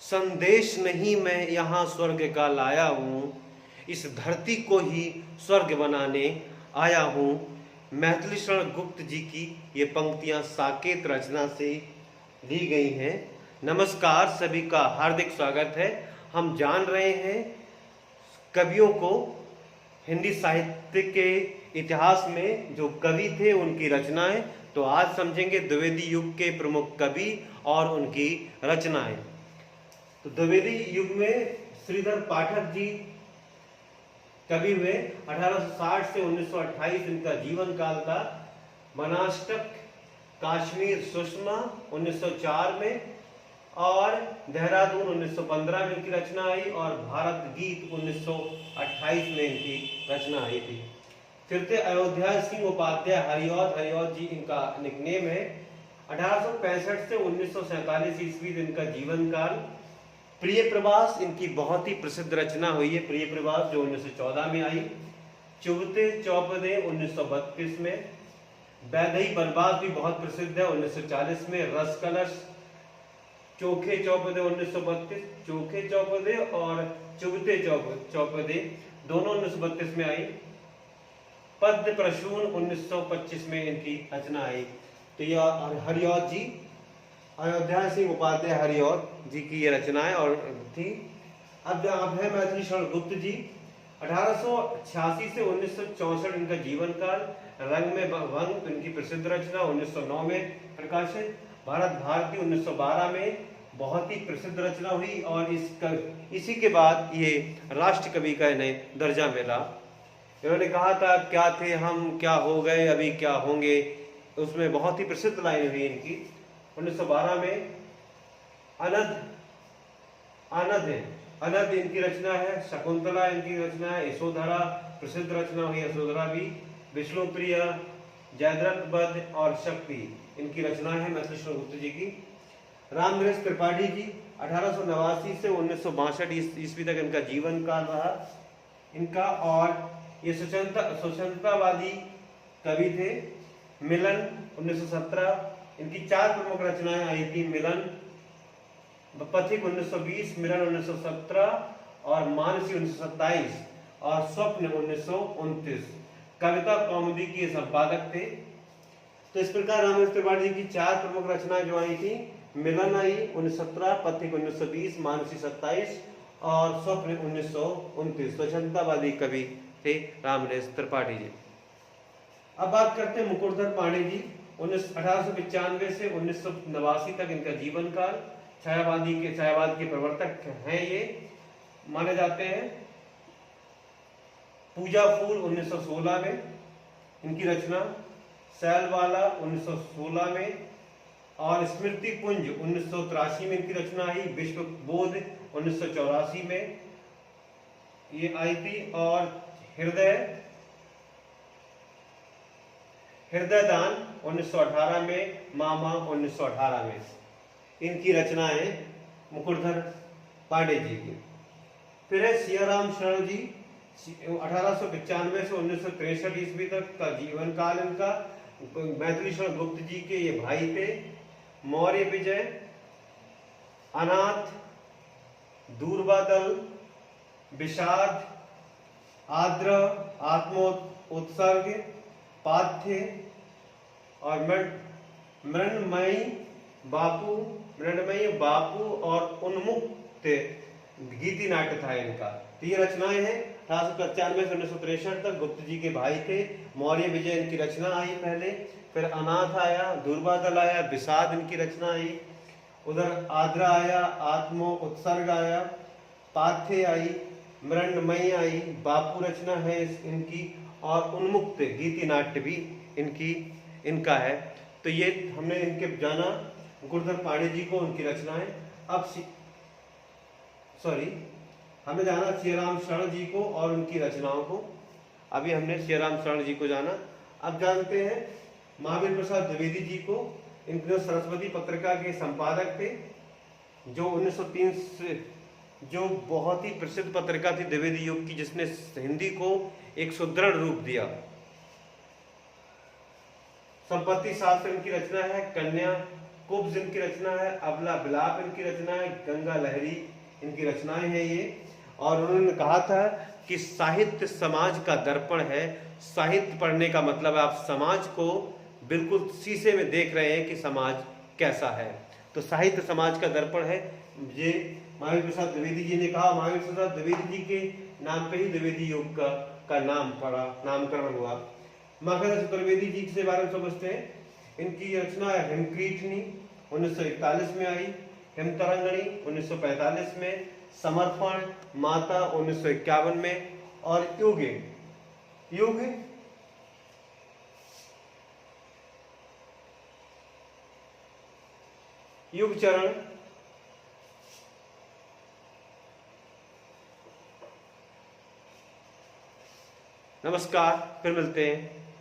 संदेश नहीं मैं यहाँ स्वर्ग का लाया हूँ, इस धरती को ही स्वर्ग बनाने आया हूँ। मैथिली शरण गुप्त जी की ये पंक्तियाँ साकेत रचना से ली गई हैं। नमस्कार, सभी का हार्दिक स्वागत है। हम जान रहे हैं कवियों को, हिंदी साहित्य के इतिहास में जो कवि थे उनकी रचनाएं। तो आज समझेंगे द्विवेदी युग के प्रमुख कवि और उनकी रचनाएं। तो द्विवेदी युग में श्रीधर पाठक जी कवि हुए। 1860 से 1928 इनका जीवन काल था। बनाष्टक काश्मीर सुषमा 1904 में और देहरादून 1915 में इनकी रचना आई और भारत गीत 1928 में इनकी रचना आई थी। फिर थे अयोध्या सिंह उपाध्याय, हरिऔध जी इनका निकनेम है। 1865 से 1947 ईस्वी इनका जीवन काल। प्रिय प्रवास इनकी बहुत ही प्रसिद्ध रचना हुई है। प्रिय प्रवास जो 1914 में आई। चुभते चौपदे 1932 में। वैदेही वनवास भी बहुत प्रसिद्ध है 1940 में। रस कलश, चोखे चौपदे 1932, चोखे चौपदे और चुभते चौपदे दोनों 1932 में आई। पद्य प्रसून 1925 में इनकी रचना आई। तो यह हरिऔध जी, अयोध्या सिंह उपाध्याय हरिऔध जी की ये रचनाएं और थी। अब है मैथिली शरण गुप्त जी। 1886 से 1964 इनका जीवन काल। रंग में भंग इनकी प्रसिद्ध रचना 1909 में प्रकाशित। भारत भारती 1912 में बहुत ही प्रसिद्ध रचना हुई और इसी के बाद ये राष्ट्र कवि का इन्हें दर्जा मिला। इन्होंने कहा था, क्या थे हम, क्या हो गए, अभी क्या होंगे। उसमें बहुत ही प्रसिद्ध लाइन हुई इनकी 1912 में। अनद इनकी रचना है। शकुंतला इनकी रचना है। यशोधरा प्रसिद्ध रचना हुई, यशोधरा भी। विष्णुप्रिय, जयद्रथ वध और शक्ति इनकी रचना है मैथिली शरण गुप्त जी की। रामनरेश त्रिपाठी जी 1889 से 1962 ईस्वी तक इनका जीवन काल रहा इनका। और ये स्वतंत्रतावादी कवि थे। मिलन 1917 इनकी 4 प्रमुख रचनाएं आई थी। मिलन, पथिक 1920, मिलन 1917 और मानसी 1927 और स्वप्न 1929। कविता कौमुदी के संपादक थे। तो इस प्रकार रामनरेश त्रिपाठी जी की 4 प्रमुख रचनाएं जो आई थी, मिलन आई 1917, पथिक 1920, मानसी 27 और स्वप्न 1929। स्वतंत्रतावादी कवि थे रामनरेश त्रिपाठी जी। अब बात करते हैं मुकुटधर पांडे जी। 1895 से 1989 तक इनका जीवन काल। छायावाद के प्रवर्तक हैं ये, माने जाते हैं। पूजा फूल 1916 में इनकी रचना। सैलवाला 1916 में और स्मृति पुंज 1983 में इनकी रचना आई। विश्व बोध 1984 में ये आई थी। और हृदयदान 1918 में, मामा 1918 में इनकी रचनाएं मुकुटधर पांडे जी की। फिर है सियाराम शरण जी। 1895 से 1963 ईस्वी तक का जीवन काल इनका। मैथिली शरण गुप्त जी के ये भाई थे। मौर्य विजय, अनाथ, दूरबादल, विषाद, आद्र, आत्मोत्सर्ग, पाथ्य और मृण्मयी बापू और उन्मुक्त गीति नाट्य था इनका। तो ये रचनाएं हैं 1895 से 1963 तक। गुप्त जी के भाई थे। मौर्य विजय इनकी रचना आई पहले, फिर अनाथ आया, दुर्बादल आया, विषाद इनकी रचना आई, उधर आद्रा आया, आत्मो उत्सर्ग आया, पाथ्य आई, मृण्मयी आई, बापू रचना है इनकी और उन्मुक्त गीति नाट्य भी इनका है। तो ये हमने इनके जाना मुकुटधर पांडे जी को, उनकी रचनाएं। अब हमने जाना सियाराम शरण जी को और उनकी रचनाओं को। अभी हमने सियाराम शरण जी को जाना। अब जानते हैं महावीर प्रसाद द्विवेदी जी को। इनके सरस्वती पत्रिका के संपादक थे, जो 1903 से, जो बहुत ही प्रसिद्ध पत्रिका थी द्विवेदी युग की, जिसने हिंदी को एक सुदृढ़ रूप दिया। संपत्ति शास्त्र इनकी रचना है। कन्या कुब्ज इनकी रचना है, अबला बिलाप इनकी रचना है, गंगा लहरी इनकी रचनाएं हैं ये। और उन्होंने कहा था कि साहित्य समाज का दर्पण है। साहित्य पढ़ने का मतलब है आप समाज को बिल्कुल शीशे में देख रहे हैं कि समाज कैसा है। तो साहित्य समाज का दर्पण है। ये महावीर प्रसाद द्विवेदी जी ने कहा। महावीर प्रसाद द्विवेदी जी के नाम पे ही द्विवेदी योग का नाम पड़ा, नामकरण हुआ। माखनदास चतुर्वेदी जी के बारे में समझते हैं। इनकी रचना है हिमकीर्तनी 1941 में आई, हिमतरंगिणी 1945 में, समर्पण माता 1951 में, और युग युग चरण नमस्कार, फिर मिलते हैं।